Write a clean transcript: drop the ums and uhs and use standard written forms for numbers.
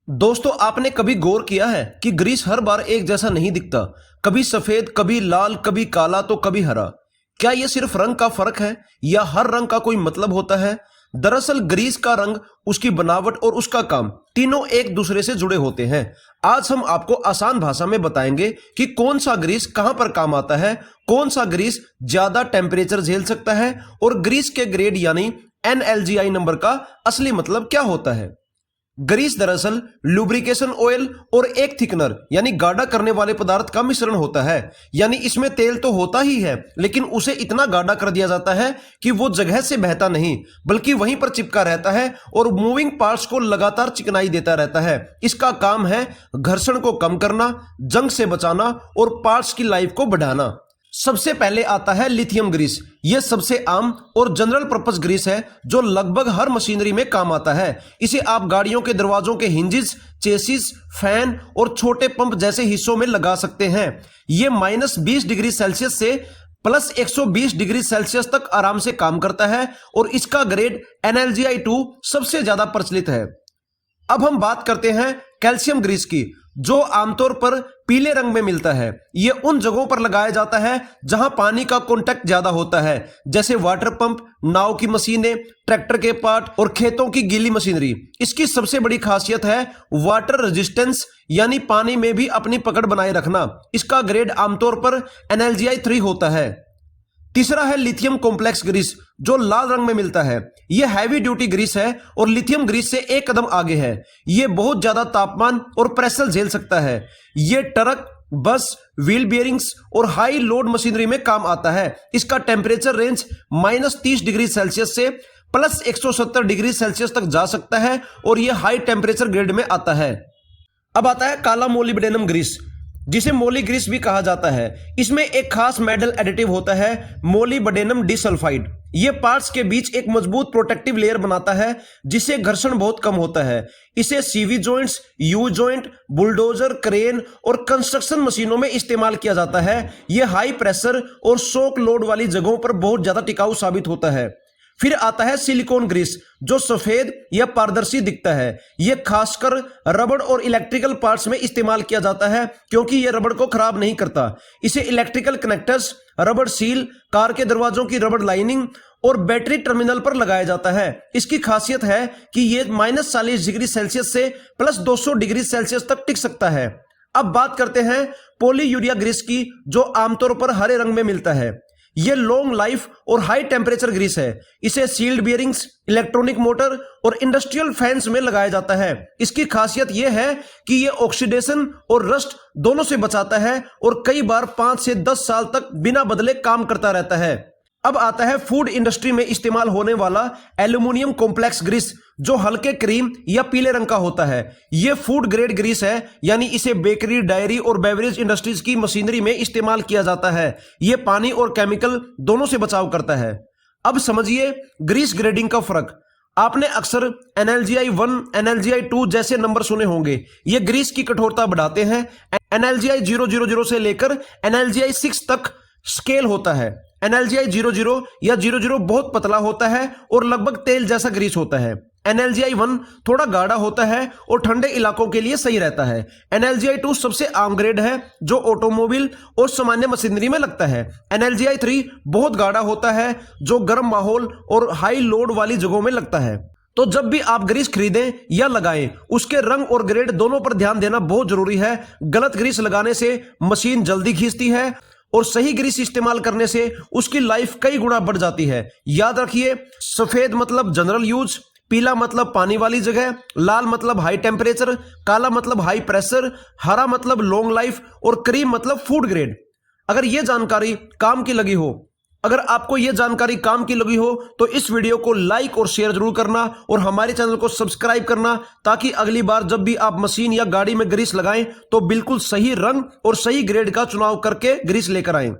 दोस्तों, आपने कभी गौर किया है कि ग्रीस हर बार एक जैसा नहीं दिखता। कभी सफेद, कभी लाल, कभी काला तो कभी हरा। क्या यह सिर्फ रंग का फर्क है या हर रंग का कोई मतलब होता है? दरअसल ग्रीस का रंग, उसकी बनावट और उसका काम तीनों एक दूसरे से जुड़े होते हैं। आज हम आपको आसान भाषा में बताएंगे कि कौन सा ग्रीस कहां पर काम आता है, कौन सा ग्रीस ज्यादा टेम्परेचर झेल सकता है और ग्रीस के ग्रेड यानी NLGI नंबर का असली मतलब क्या होता है। ग्रीस दरअसल लुब्रिकेशन ऑयल और एक थिकनर यानी गाढ़ा करने वाले पदार्थ का मिश्रण होता है। यानी इसमें तेल तो होता ही है, लेकिन उसे इतना गाढ़ा कर दिया जाता है कि वो जगह से बहता नहीं बल्कि वहीं पर चिपका रहता है और मूविंग पार्ट्स को लगातार चिकनाई देता रहता है। इसका काम है घर्षण को कम करना, जंग से बचाना और पार्ट्स की लाइफ को बढ़ाना। सबसे पहले आता है लिथियम ग्रीस। यह सबसे आम और जनरल पर्पस ग्रीस है जो लगभग हर मशीनरी में काम आता है। इसे आप गाड़ियों के दरवाजों के हिंजेस, चेसिस, फैन और छोटे पंप जैसे हिस्सों में लगा सकते हैं। यह -20 डिग्री सेल्सियस से +120 डिग्री सेल्सियस तक आराम से काम करता है और इसका ग्रेड NLGI 2 सबसे ज्यादा प्रचलित है। अब हम बात करते हैं कैल्शियम ग्रीस की, जो आमतौर पर पीले रंग में मिलता है। यह उन जगहों पर लगाया जाता है जहां पानी का कांटेक्ट ज्यादा होता है, जैसे वाटर पंप, नाव की मशीनें, ट्रैक्टर के पार्ट और खेतों की गीली मशीनरी। इसकी सबसे बड़ी खासियत है वाटर रेजिस्टेंस, यानी पानी में भी अपनी पकड़ बनाए रखना। इसका ग्रेड आमतौर पर NLGI 3 होता है। तीसरा है लिथियम कॉम्प्लेक्स ग्रीस, जो लाल रंग में मिलता है। यह हैवी ड्यूटी ग्रीस है और लिथियम ग्रीस से एक कदम आगे है। यह बहुत ज्यादा तापमान और प्रेशर झेल सकता है। यह ट्रक, बस, व्हील बेयरिंग्स और हाई लोड मशीनरी में काम आता है। इसका टेम्परेचर रेंज -30 डिग्री सेल्सियस से +170 डिग्री सेल्सियस तक जा सकता है और यह हाई टेम्परेचर ग्रेड में आता है। अब आता है काला मोलिब्डेनम ग्रीस, जिसे मोली ग्रीस भी कहा जाता है। इसमें एक खास मेटल एडिटिव होता है, मोलिब्डेनम डिसल्फाइड। यह पार्ट्स के बीच एक मजबूत प्रोटेक्टिव लेयर बनाता है जिससे घर्षण बहुत कम होता है। इसे CV joints, U joint, bulldozer, crane और कंस्ट्रक्शन मशीनों में इस्तेमाल किया जाता है। यह हाई प्रेशर और शॉक लोड वाली जगहों पर बहुत ज्यादा टिकाऊ साबित होता है। फिर आता है सिलिकॉन ग्रीस, जो सफेद या पारदर्शी दिखता है। यह खासकर रबड़ और इलेक्ट्रिकल पार्ट्स में इस्तेमाल किया जाता है क्योंकि यह रबड़ को खराब नहीं करता। इसे इलेक्ट्रिकल कनेक्टर्स, रबड़ सील, कार के दरवाजों की रबड़ लाइनिंग और बैटरी टर्मिनल पर लगाया जाता है। इसकी खासियत है कि यह -40 डिग्री सेल्सियस से +200 डिग्री सेल्सियस तक टिक सकता है। अब बात करते हैं पॉलीयूरिया ग्रीस की, जो आमतौर पर हरे रंग में मिलता है। यह लॉन्ग लाइफ और हाई टेम्परेचर ग्रीस है। इसे सील्ड बियरिंग्स, इलेक्ट्रॉनिक मोटर और इंडस्ट्रियल फैंस में लगाया जाता है। इसकी खासियत यह है कि यह ऑक्सीडेशन और रस्ट दोनों से बचाता है और कई बार 5 से 10 साल तक बिना बदले काम करता रहता है। अब आता है फूड इंडस्ट्री में इस्तेमाल होने वाला एल्यूमिनियम कॉम्प्लेक्स ग्रीस, जो हल्के क्रीम या पीले रंग का होता है। यह फूड ग्रेड ग्रीस है, यानी इसे बेकरी, डायरी और बेवरेज इंडस्ट्रीज की मशीनरी में इस्तेमाल किया जाता है। यह पानी और केमिकल दोनों से बचाव करता है। अब समझिए ग्रीस ग्रेडिंग का फर्क। आपने अक्सर NLGI 1, NLGI 2 जैसे नंबर सुने होंगे। ये ग्रीस की कठोरता बढ़ाते हैं। NLGI 000 से लेकर NLGI 6 तक स्केल होता है। NLGI 00 या 00 बहुत पतला होता है और लगभग तेल जैसा ग्रीस होता है। NLGI 1 थोड़ा गाढ़ा होता है और ठंडे इलाकों के लिए सही रहता है। NLGI 2 सबसे आम ग्रेड है जो ऑटोमोबाइल और सामान्य मशीनरी में लगता है। NLGI 3 बहुत गाढ़ा होता है जो गर्म माहौल और हाई लोड वाली जगहों में लगता है। तो जब भी आप ग्रीस खरीदें या लगाएं, उसके रंग और ग्रेड दोनों पर ध्यान देना बहुत जरूरी है। गलत ग्रीस लगाने से मशीन जल्दी खींचती है और सही ग्रीस इस्तेमाल करने से उसकी लाइफ कई गुना बढ़ जाती है। याद रखिए, सफेद मतलब जनरल यूज, पीला मतलब पानी वाली जगह, लाल मतलब हाई टेम्परेचर, काला मतलब हाई प्रेशर, हरा मतलब लॉन्ग लाइफ और क्रीम मतलब फूड ग्रेड। अगर यह जानकारी काम की लगी हो, अगर आपको यह जानकारी काम की लगी हो तो इस वीडियो को लाइक और शेयर जरूर करना और हमारे चैनल को सब्सक्राइब करना, ताकि अगली बार जब भी आप मशीन या गाड़ी में ग्रीस लगाएं तो बिल्कुल सही रंग और सही ग्रेड का चुनाव करके ग्रीस लेकर आएं।